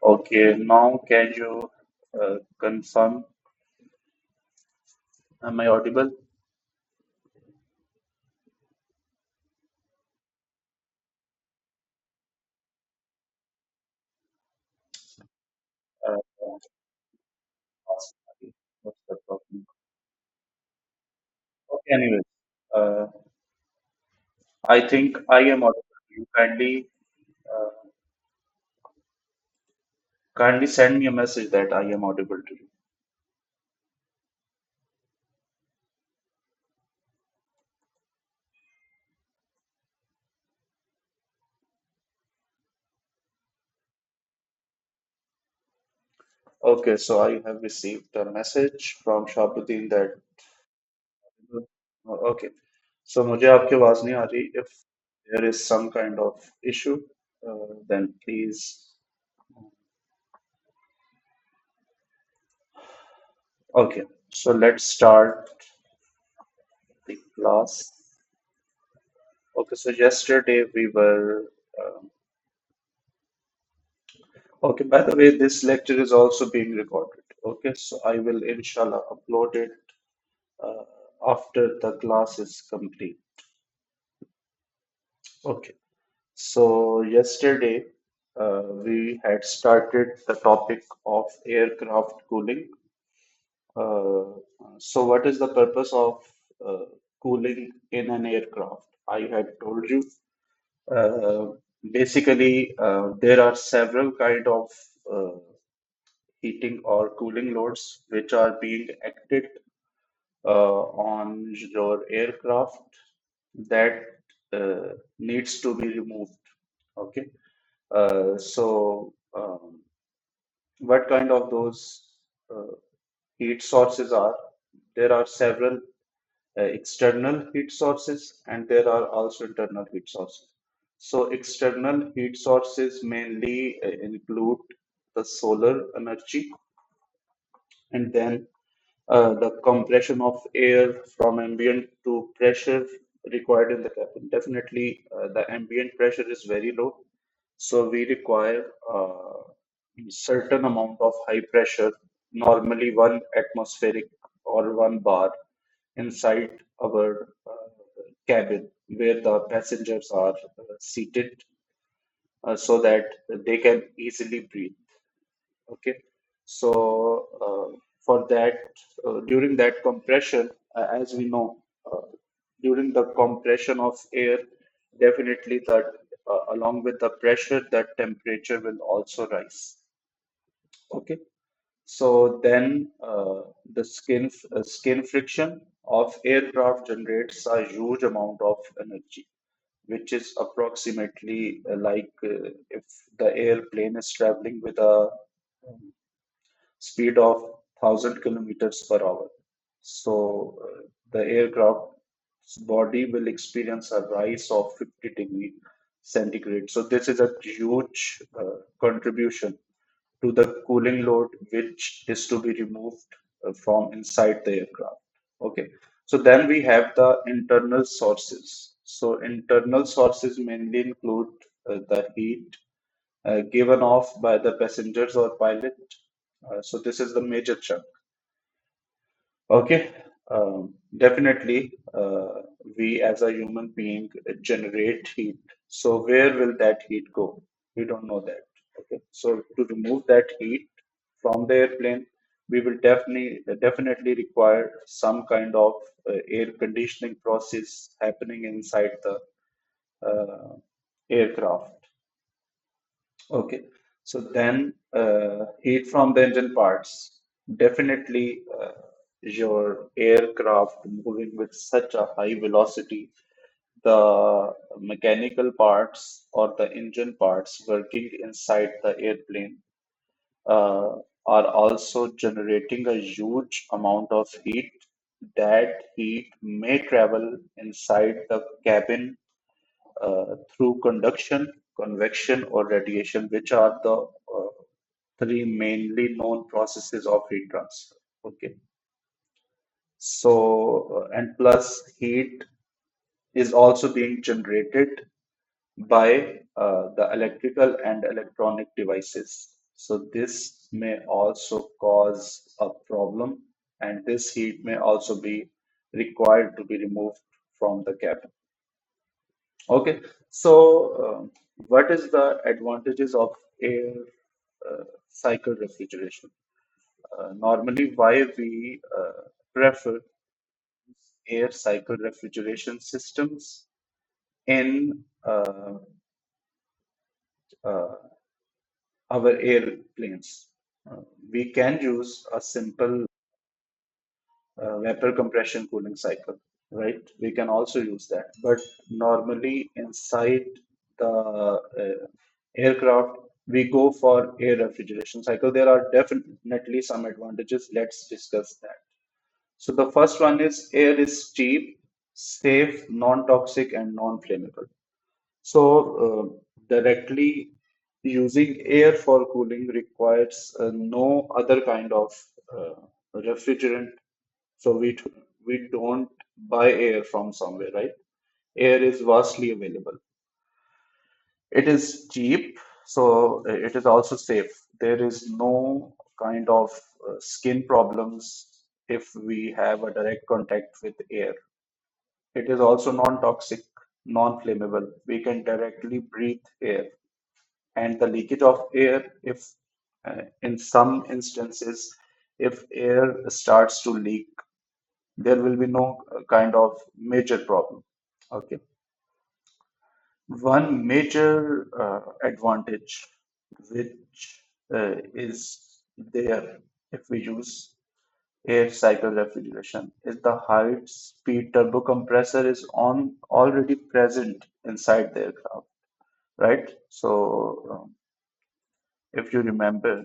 Okay, now can you confirm? Am I audible? Uh, what's the problem? Okay, anyways, uh, I think I am audible. You kindly send me a message that I am audible to you. Okay, so I have received a message from Shabuddin that okay. So मुझे आपकी आवाज नहीं आ रही. If there is some kind of issue, then please. Okay, so let's start the class. Okay, so yesterday we were. Okay, by the way, this lecture is also being recorded. Okay, so I will inshallah upload it uh, after the class is complete. Okay, so yesterday we had started the topic of aircraft cooling. Uh, so, what is the purpose of uh, cooling in an aircraft? I had told you. Uh, Basically, there are several kind of uh, heating or cooling loads which are being acted on your aircraft that needs to be removed. Okay, what kind of those uh, heat sources are? There are several external heat sources and there are also internal heat sources. So external heat sources mainly include the solar energy and then the compression of air from ambient to pressure required in the cabin. Definitely, the ambient pressure is very low, so we require certain amount of high pressure, normally 1 atmospheric or 1 bar inside our cabin where the passengers are seated so that they can easily breathe. Okay, so for that, during that compression, as we know, during the compression of air, definitely that along with the pressure, that temperature will also rise. Okay, so then skin friction of aircraft generates a huge amount of energy, which is approximately if the airplane is traveling with a speed of 1,000 kilometers per hour. So the aircraft's body will experience a rise of 50 degree centigrade. So this is a huge contribution to the cooling load which is to be removed from inside the aircraft. Okay. So then we have the internal sources. So internal sources mainly include the heat given off by the passengers or pilot. So this is the major chunk. Okay, definitely, we as a human being generate heat. So where will that heat go? We don't know that. Okay, so to remove that heat from the airplane, we will definitely require some kind of air conditioning process happening inside the aircraft. Okay, so then heat from the engine parts. Definitely, your aircraft moving with such a high velocity, the mechanical parts or the engine parts working inside the airplane uh, are also generating a huge amount of heat. That heat may travel inside the cabin through conduction, convection, or radiation, which are the three mainly known processes of heat transfer. Okay, so and plus heat is also being generated by the electrical and electronic devices. So this may also cause a problem, and this heat may also be required to be removed from the cabin. Okay, so what is the advantages of air cycle refrigeration? Normally, why we prefer air cycle refrigeration systems in uh, our airplanes. Uh, we can use a simple vapor compression cooling cycle, right? We can also use that. But normally inside the aircraft, we go for air refrigeration cycle. There are definitely some advantages. Let's discuss that. So the first one is air is cheap, safe, non-toxic, and non-flammable. So directly using air for cooling requires no other kind of uh, refrigerant. So we don't buy air from somewhere, right? Air is vastly available. It is cheap, so it is also safe. There is no kind of skin problems if we have a direct contact with air. It is also non-toxic, non-flammable. We can directly breathe air. And the leakage of air, if in some instances, if air starts to leak, there will be no kind of major problem. Okay. One major advantage which is there if we use air cycle refrigeration is the high speed turbo compressor is on already present inside the aircraft, right? So if you remember,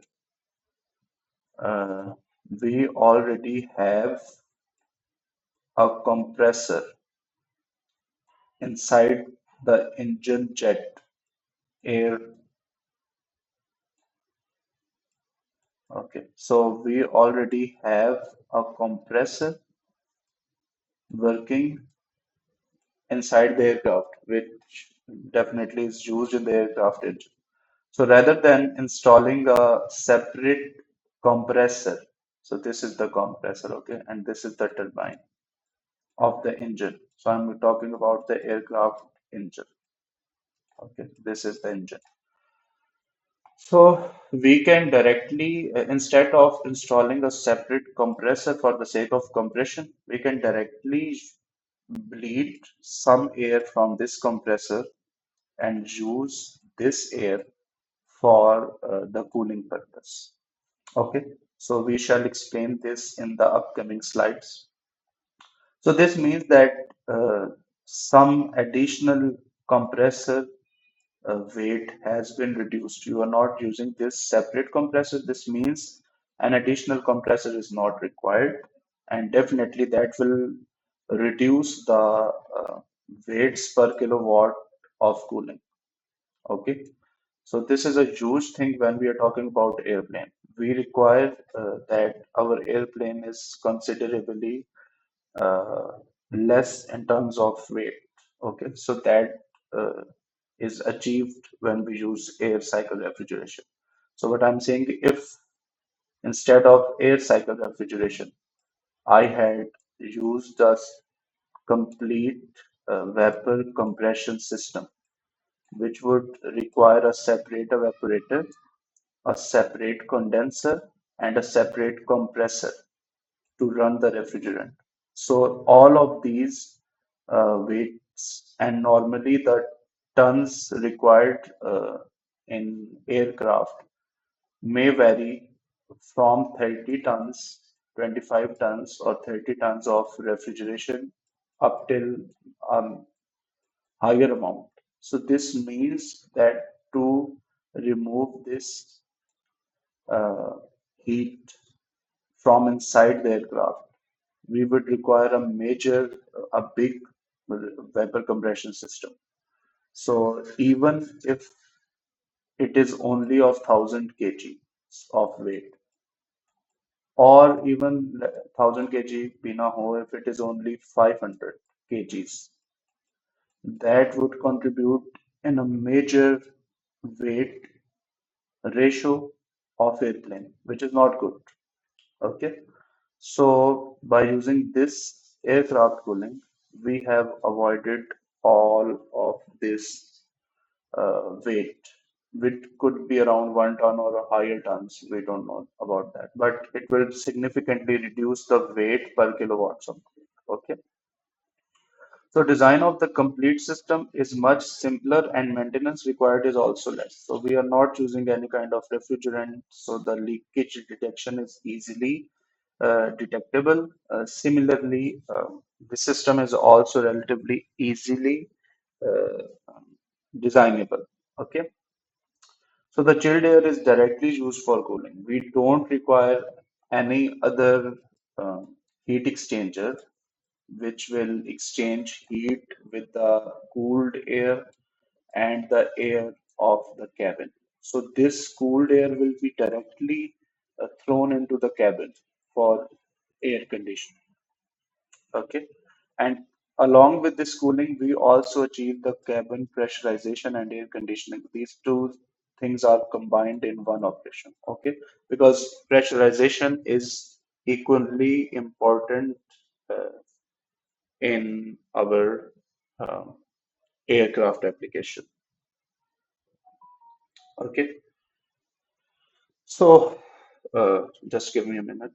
uh, we already have a compressor inside the engine jet air. Okay, so we already have a compressor working inside the aircraft, which definitely is used in the aircraft engine. So rather than installing a separate compressor, so this is the compressor, okay, and this is the turbine of the engine. So I'm talking about the aircraft engine. Okay, this is the engine. So we can directly, instead of installing a separate compressor for the sake of compression, we can directly bleed some air from this compressor and use this air for the cooling purpose. Okay, so we shall explain this in the upcoming slides. So this means that some additional compressor weight has been reduced. You are not using this separate compressor. This means an additional compressor is not required, and definitely that will reduce the weights per kilowatt of cooling. Okay, so this is a huge thing when we are talking about airplane. We require that our airplane is considerably uh, less in terms of weight. Okay, so that uh, is achieved when we use air cycle refrigeration. So what I'm saying, if instead of air cycle refrigeration, I had used a complete vapor compression system, which would require a separate evaporator, a separate condenser, and a separate compressor to run the refrigerant. So all of these weights and normally the tons required in aircraft may vary from 30 tons, 25 tons, or 30 tons of refrigeration up till um, higher amount. So this means that to remove this uh, heat from inside the aircraft, we would require a big vapor compression system. So even if it is only of 1000 kg of weight, or even 1000 kg Pina ho, if it is only 500 kgs, that would contribute in a major weight ratio of airplane, which is not good. Okay. So by using this aircraft cooling, we have avoided all of this weight, which could be around 1 ton or a higher tons. We don't know about that, but it will significantly reduce the weight per kilowatts of cooling. Okay. So design of the complete system is much simpler and maintenance required is also less. So we are not using any kind of refrigerant, so the leakage detection is easily detectable. Similarly, the system is also relatively easily uh, designable. Okay, so the chilled air is directly used for cooling. We don't require any other uh, heat exchanger which will exchange heat with the cooled air and the air of the cabin. So this cooled air will be directly thrown into the cabin for air conditioning. Okay. And along with this cooling, we also achieve the cabin pressurization and air conditioning. These two things are combined in one operation. Okay. Because pressurization is equally important uh, in our um, aircraft application. Okay, so just give me a minute.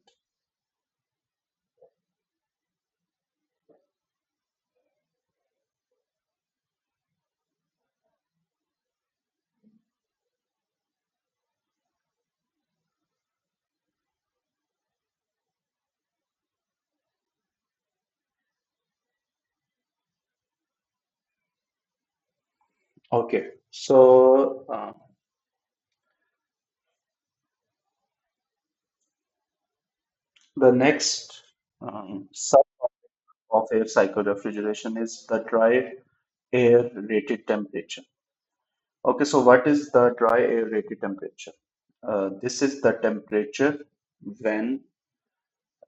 Okay, so the next sub of air cycle refrigeration is the dry air rated temperature. Okay, so what is the dry air rated temperature? This is the temperature when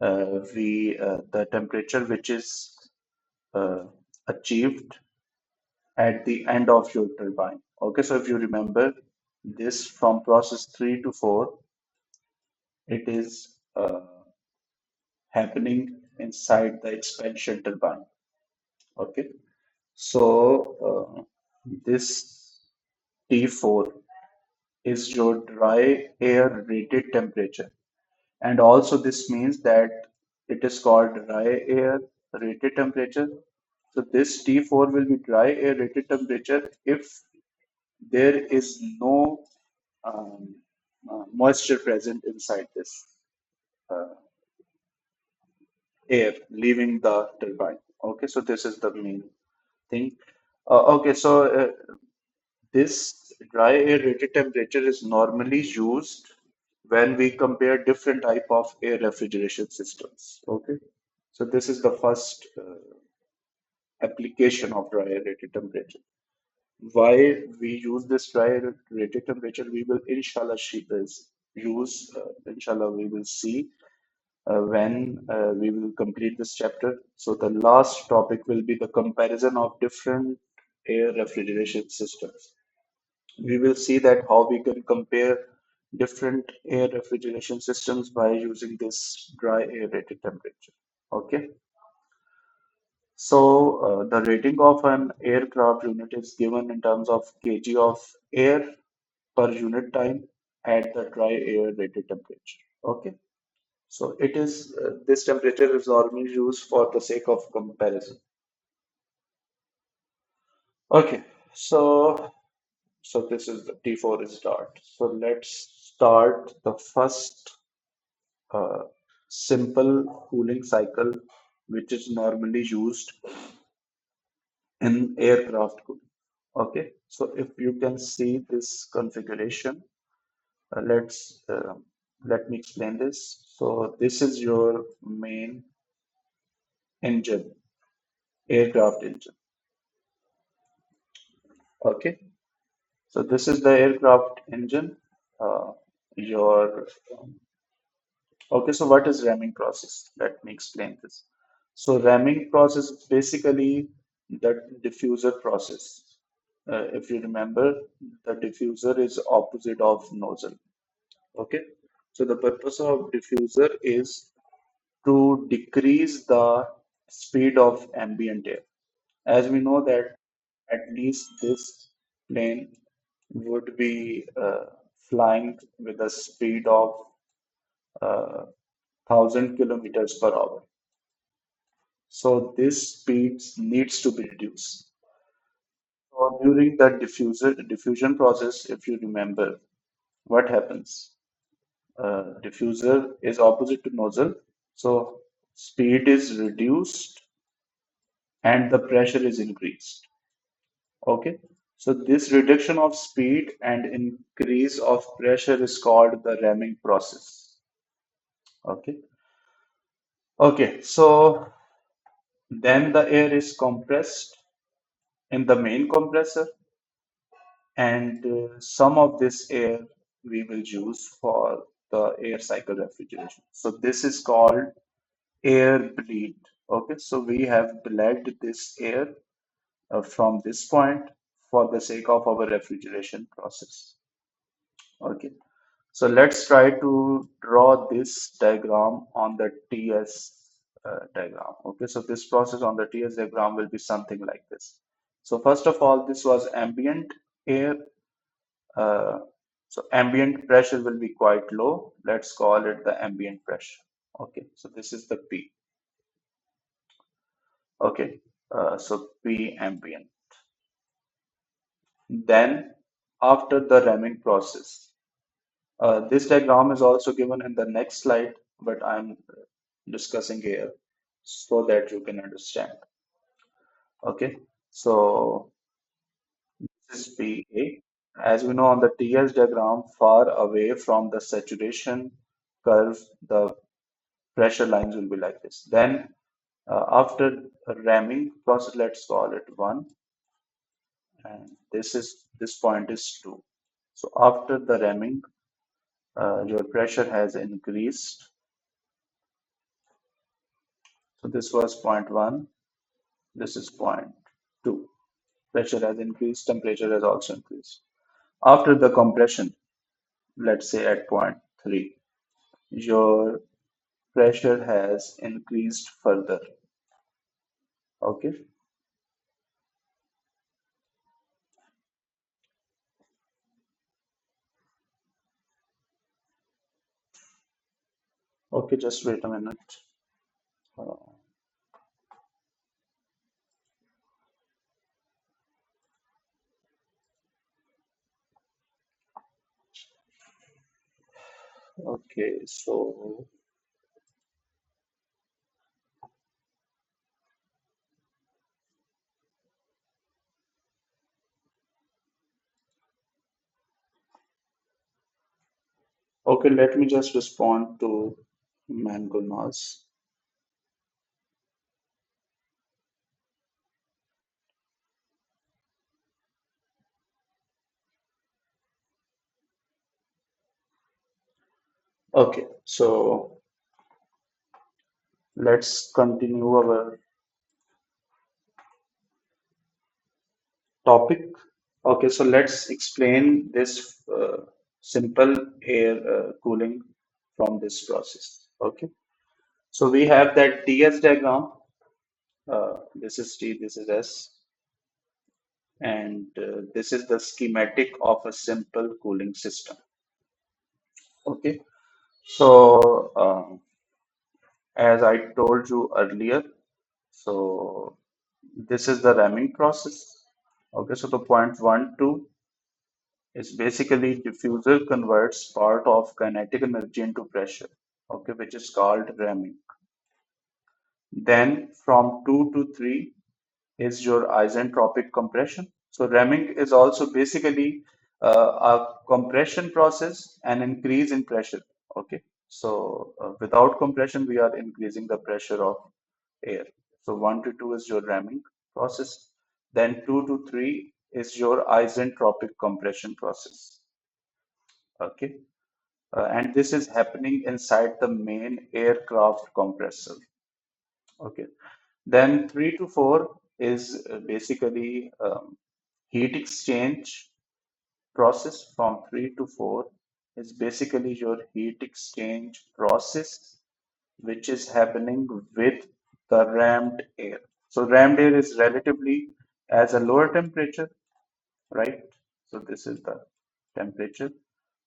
the temperature which is uh, achieved at the end of your turbine. Okay, so if you remember this from process 3 to 4, it is happening inside the expansion turbine. Okay, so this T4 is your dry air rated temperature. And also this means that it is called dry air rated temperature. So this T4 will be dry air rated temperature if there is no um, moisture present inside this uh, air leaving the turbine. Okay, so this is the main thing. Okay, so this dry air rated temperature is normally used when we compare different type of air refrigeration systems. Okay, so this is the first application of dry air rated temperature. Why we use this dry air rated temperature, we will inshallah inshallah we will see when we will complete this chapter. So the last topic will be the comparison of different air refrigeration systems. We will see that how we can compare different air refrigeration systems by using this dry air rated temperature. Okay. So the rating of an aircraft unit is given in terms of kg of air per unit time at the dry air rated temperature. Okay. So it is this temperature is normally used for the sake of comparison. Okay, so this is the T4 is start. So let's start the first uh, simple cooling cycle, which is normally used in aircraft cooling. Okay, so if you can see this configuration, let me explain this. So this is your main engine, aircraft engine. Okay, so this is the aircraft engine. Uh, your okay, so what is ramming process? Let me explain this. So ramming process is basically the diffuser process. If you remember, the diffuser is opposite of nozzle. Okay. So the purpose of diffuser is to decrease the speed of ambient air. As we know that at least this plane would be flying with a speed of 1,000 kilometers per hour. So this speed needs to be reduced. So during the diffusion process, if you remember, what happens? Diffuser is opposite to nozzle, so speed is reduced and the pressure is increased. Okay, so this reduction of speed and increase of pressure is called the ramming process. Okay, okay, so then the air is compressed in the main compressor, and some of this air we will use for the air cycle refrigeration. So this is called air bleed. Okay, so we have bled this air from this point for the sake of our refrigeration process. Okay, so let's try to draw this diagram on the TS diagram. Okay, so this process on the TS diagram will be something like this. So first of all, this was ambient air. Uh, so ambient pressure will be quite low. Let's call it the ambient pressure. Okay, so this is the P. Okay, so P ambient. Then after the ramming process, this diagram is also given in the next slide, but I'm discussing here so that you can understand. Okay, so this is PA. As we know on the TS diagram, far away from the saturation curve, the pressure lines will be like this. Then after a ramming process, let's call it 1, and this point is 2. So after the ramming, your pressure has increased. So this was point 1, this is point 2. Pressure has increased, temperature has also increased. After the compression, let's say at point 3, your pressure has increased further. Okay, okay, just wait a minute. Uh, okay, so okay, let me just respond to Mangonas. Okay, so let's continue our topic. Okay, so let's explain this simple air cooling from this process. Okay, so we have that TS diagram. This is T, this is S, and this is the schematic of a simple cooling system. Okay, so as I told you earlier, so this is the ramming process. Okay, so the point 1, 2 is basically diffuser converts part of kinetic energy into pressure, okay, which is called ramming. Then from 2 to 3 is your isentropic compression. So ramming is also basically a compression process and increase in pressure. Okay, so without compression, we are increasing the pressure of air. So 1 to 2 is your ramming process. Then 2 to 3 is your isentropic compression process. Okay, and this is happening inside the main aircraft compressor. Okay, then 3 to 4 is basically heat exchange process from 3 to 4. is basically your heat exchange process, which is happening with the rammed air. So rammed air is relatively as a lower temperature, right? So this is the temperature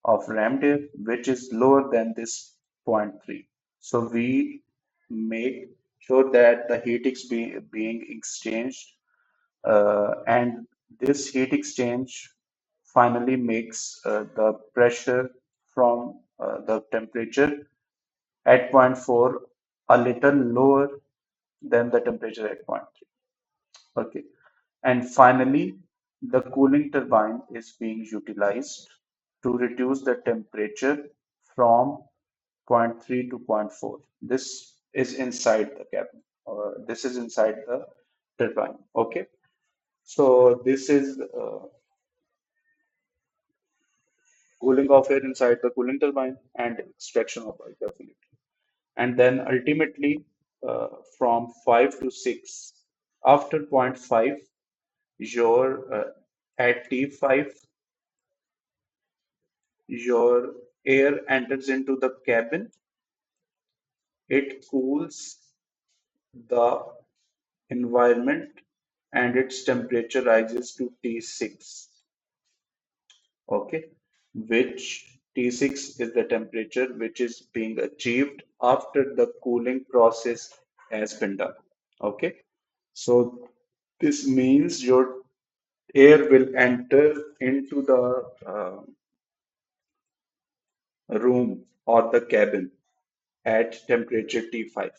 of rammed air, which is lower than this zero point 0.3. So we make sure that the heat is being exchanged, and this heat exchange finally makes the pressure from the temperature at zero point 0.4 a little lower than the temperature at zero point 0.3. Okay. And finally, the cooling turbine is being utilized to reduce the temperature from zero point 0.3 to zero point 0.4. This is inside the cabin. This is inside the turbine. Okay. So this is cooling of air inside the cooling turbine and extraction of air definitely. And then ultimately from 5 to 6 after zero point 0.5 your at T5 your air enters into the cabin, it cools the environment and its temperature rises to T6. Okay, which T6 is the temperature which is being achieved after the cooling process has been done. Okay, so this means your air will enter into the room or the cabin at temperature T5.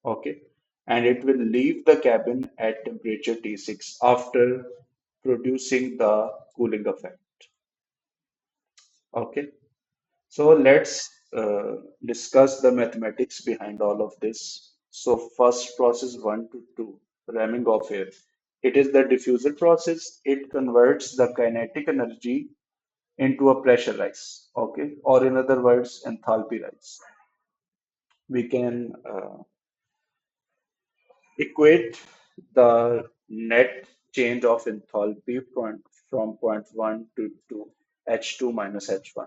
Okay, and it will leave the cabin at temperature T6 after producing the cooling effect. Okay, so let's discuss the mathematics behind all of this. So first process 1 to 2, ramming of air. It is the diffuser process. It converts the kinetic energy into a pressure rise. Okay, or in other words, enthalpy rise. We can equate the net change of enthalpy from point 1 to H2 minus H1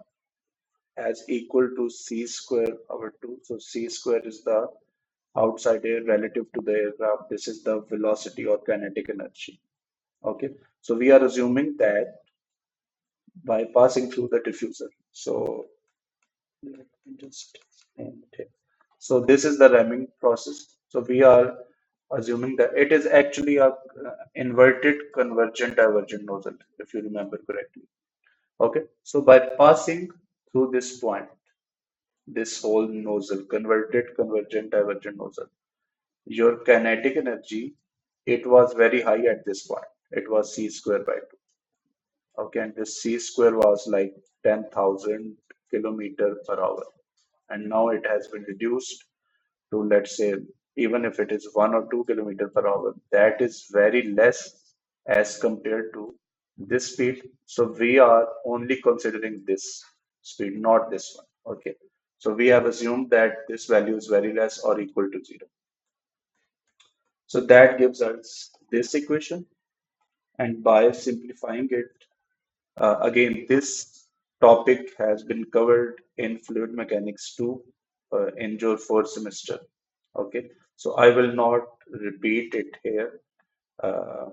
as equal to C square over 2. So C square is the outside air relative to the aircraft. This is the velocity or kinetic energy. Okay. So we are assuming that by passing through the diffuser. So let me just end it. So this is the ramming process. So we are assuming that it is actually a inverted convergent divergent nozzle, if you remember correctly. Okay. So by passing through this point, this whole nozzle, converted convergent divergent nozzle, your kinetic energy, it was very high at this point. It was c square by 2. Okay, and this c square was like 10,000 kilometer per hour. And now it has been reduced to, let's say, even if it is 1 or 2 kilometer per hour, that is very less as compared to this speed. So we are only considering this speed, not this one. Okay. So we have assumed that this value is very less or equal to 0. So that gives us this equation. And by simplifying it, again, this topic has been covered in fluid mechanics too in your fourth semester. Okay, so I will not repeat it here. Uh,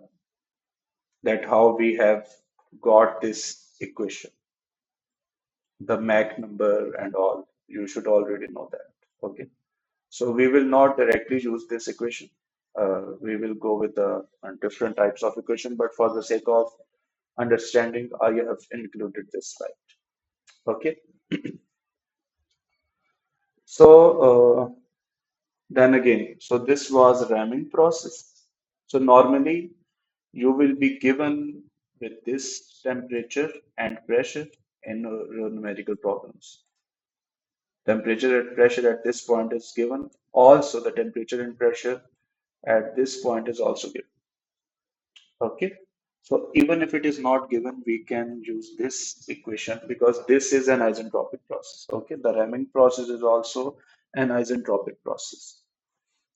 that how we have got this equation, the Mach number and all. You should already know that. Okay, so we will not directly use this equation. We will go with the different types of equation, but for the sake of understanding, I have included this slide. Okay, so then again, so this was ramming process. So normally you will be given with this temperature and pressure in your numerical problems. Temperature and pressure at this point is given. Also, the temperature and pressure at this point is also given. Okay. So even if it is not given, we can use this equation because this is an isentropic process. Okay. The ramming process is also an isentropic process.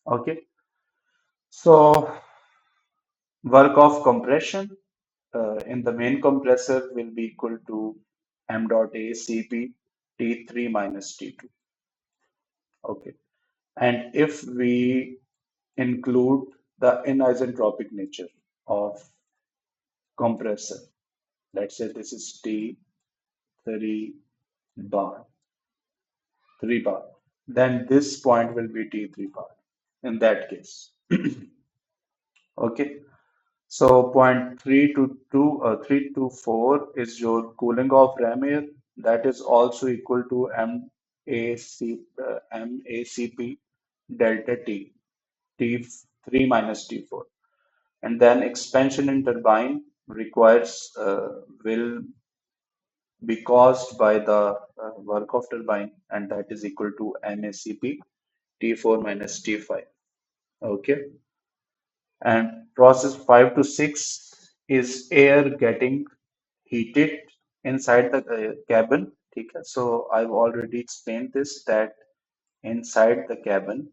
Okay. So work of compression in the main compressor will be equal to m dot a cp T3 minus T2. Okay. And if we include the anisotropic nature of compressor, let's say this is T3 bar, 3 bar, then this point will be T3 bar in that case. Okay. So point 3 to 4 is your cooling off ram air. That is also equal to MACP delta T, T3 minus T4. And then expansion in turbine requires will be caused by the work of turbine, and that is equal to MACP T4 minus T5. Okay. And process 5 to 6 is air getting heated inside the cabin. ठीक है? So I've already explained this that inside the cabin,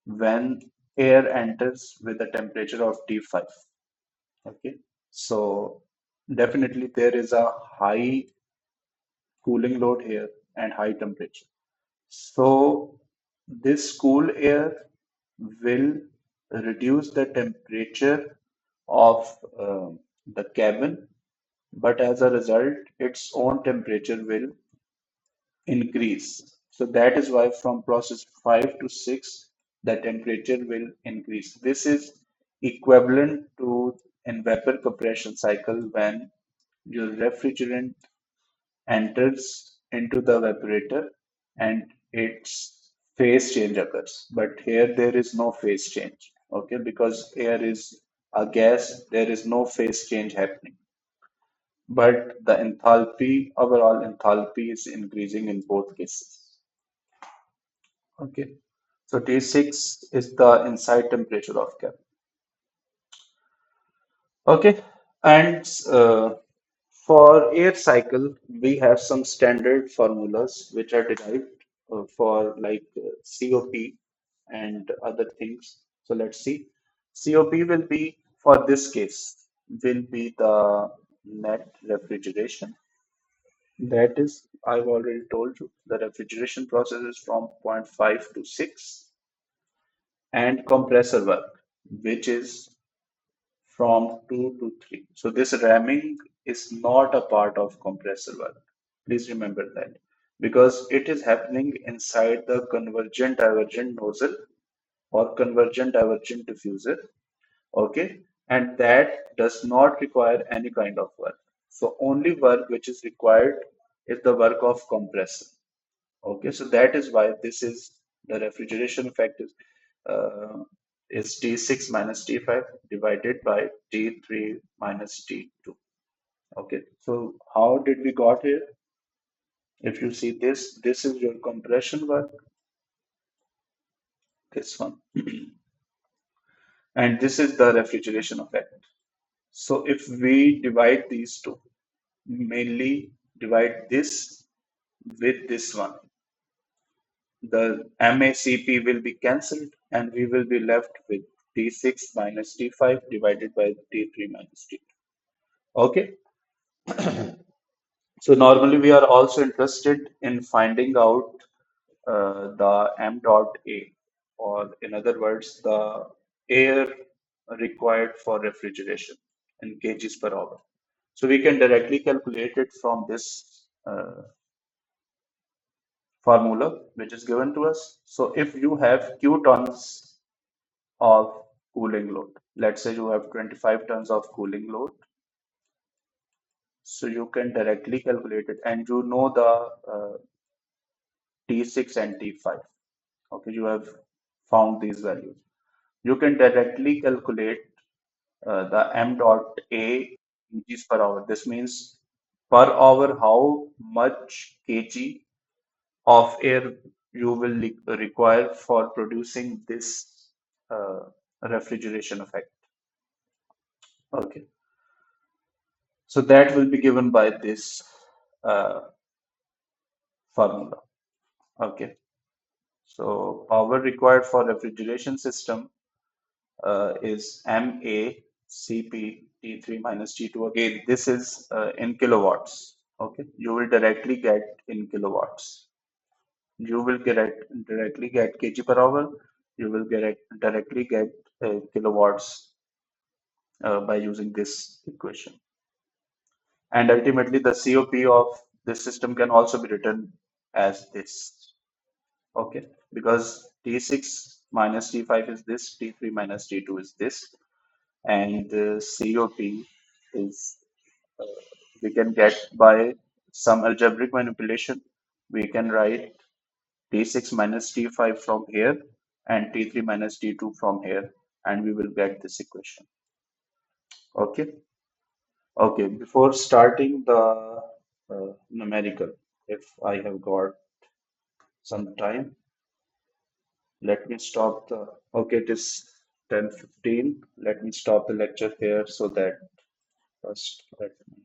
when air enters with a temperature of T5, okay, so definitely there is a high cooling load here and high temperature. So this cool air will reduce the temperature of the cabin, but as a result, its own temperature will increase. So that is why from process 5 to 6, the temperature will increase. This is equivalent to in vapor compression cycle when your refrigerant enters into the evaporator and its phase change occurs. But here there is no phase change, okay, because air is a gas, there is no phase change happening. But the enthalpy, overall enthalpy is increasing in both cases. Okay. So T6 is the inside temperature of cap. Okay. And for air cycle, we have some standard formulas which are derived for like COP and other things. So let's see. COP will be, for this case, will be the net refrigeration. That is, I've already told you, the refrigeration process is from zero point 0.5 to 6, and compressor work, which is from 2 to 3. So this ramming is not a part of compressor work. Please remember that because it is happening inside the convergent divergent nozzle or convergent divergent diffuser. Okay, and that does not require any kind of work. So only work which is required is the work of compressor. Okay, so that is why this is the refrigeration effect is T6 minus T5 divided by T3 minus T2. Okay, so how did we got here? If you see this, this is your compression work, this one, and this is the refrigeration effect. So if we divide these two, mainly divide this with this one, the MACP will be cancelled and we will be left with T6 minus T5 divided by T3 minus T2. Okay, so normally we are also interested in finding out the m dot A, or in other words, the air required for refrigeration in kgs per hour. So we can directly calculate it from this formula which is given to us. So if you have Q tons of cooling load, let's say you have 25 tons of cooling load, so you can directly calculate it and you know the T6 and T5. Okay, you have found these values. You can directly calculate the m dot A kgs per hour. This means per hour how much kg of air you will require for producing this refrigeration effect. Okay, so that will be given by this uh, formula. Okay, so power required for refrigeration system is MACP T3 minus T2. Again, this is in kilowatts. Okay, you will directly get in kilowatts. You will directly get kg per hour. You will directly get kilowatts by using this equation. And ultimately, the COP of this system can also be written as this. Okay, because T6 minus T5 is this, T3 minus T2 is this, and the COP is we can get by some algebraic manipulation. We can write T6 minus T5 from here and T3 minus T2 from here, and we will get this equation. Okay. Okay. Before starting the numerical, if I have got some time, let me stop the. Okay, it is 10:15. Let me stop the lecture here so that first let me